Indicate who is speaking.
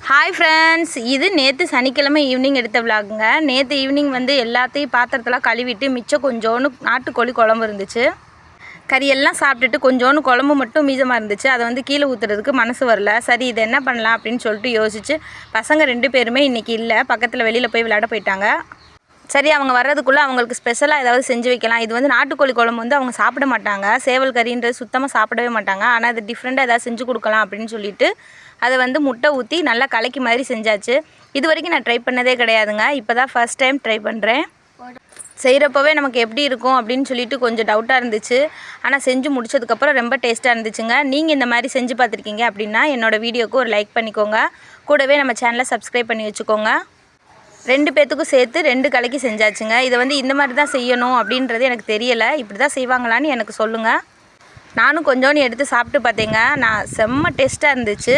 Speaker 1: Hi friends, இது நேற்று சனிக்கிழமை ஈவினிங் எடுத்த விலாகுங்க. நேற்று ஈவினிங் எல்லாத்தையும் பாத்திரத்தெல்லாம் கழுவிட்டு மிச்சம் கொஞ்சோன்னு நாட்டுக்கோழி குழம்பு இருந்துச்சு. கறியெல்லாம் சாப்பிட்டுட்டு கொஞ்சோன்னு குழம்பு மட்டும் மீதமாக இருந்துச்சு. அதை கீழே ஊற்றுறதுக்கு மனசு வரல. சரி, இதை என்ன பண்ணலாம் அப்படின்னு சொல்லிட்டு யோசிச்சு, பசங்க 2 பேருமே இன்றைக்கி இல்லை, பக்கத்தில் வெளியில் போய் விளையாட போயிட்டாங்க. சரி, அவங்க வர்றதுக்குள்ளே அவங்களுக்கு ஸ்பெஷலாக ஏதாவது செஞ்சு வைக்கலாம். இது நாட்டுக்கோழி குழம்பு அவங்க சாப்பிட மாட்டாங்க. சேவல் கறின்றது சுத்தமாக சாப்பிடவே மாட்டாங்க. ஆனால் அது டிஃப்ரெண்ட்டாக ஏதாவது செஞ்சு கொடுக்கலாம் அப்படின்னு சொல்லிட்டு அதை முட்டை ஊற்றி நல்லா கலக்கி மாதிரி செஞ்சாச்சு. இது வரைக்கும் நான் ட்ரை பண்ணதே கிடையாதுங்க. இப்போ தான் ஃபர்ஸ்ட் டைம் ட்ரை பண்ணுறேன். செய்கிறப்பவே நமக்கு எப்படி இருக்கும் அப்படின்னு சொல்லிட்டு கொஞ்சம் டவுட்டாக இருந்துச்சு. ஆனால் செஞ்சு முடிச்சதுக்கப்புறம் ரொம்ப டேஸ்ட்டாக இருந்துச்சுங்க. நீங்கள் இந்த மாதிரி செஞ்சு பார்த்துருக்கீங்க அப்படின்னா என்னோடய வீடியோவுக்கு ஒரு லைக் பண்ணிக்கோங்க. கூடவே நம்ம சேனலை சப்ஸ்கிரைப் பண்ணி வச்சுக்கோங்க. 2 பேர்த்துக்கும் சேர்த்து 2 கலக்கி செஞ்சாச்சுங்க. இதை இந்த மாதிரி தான் செய்யணும் அப்படின்றது எனக்கு தெரியலை. இப்படி தான் செய்வாங்களான்னு எனக்கு சொல்லுங்கள். நானும் கொஞ்சோன்னு எடுத்து சாப்பிட்டு பார்த்தேங்க. செம்ம டேஸ்ட்டாக இருந்துச்சு.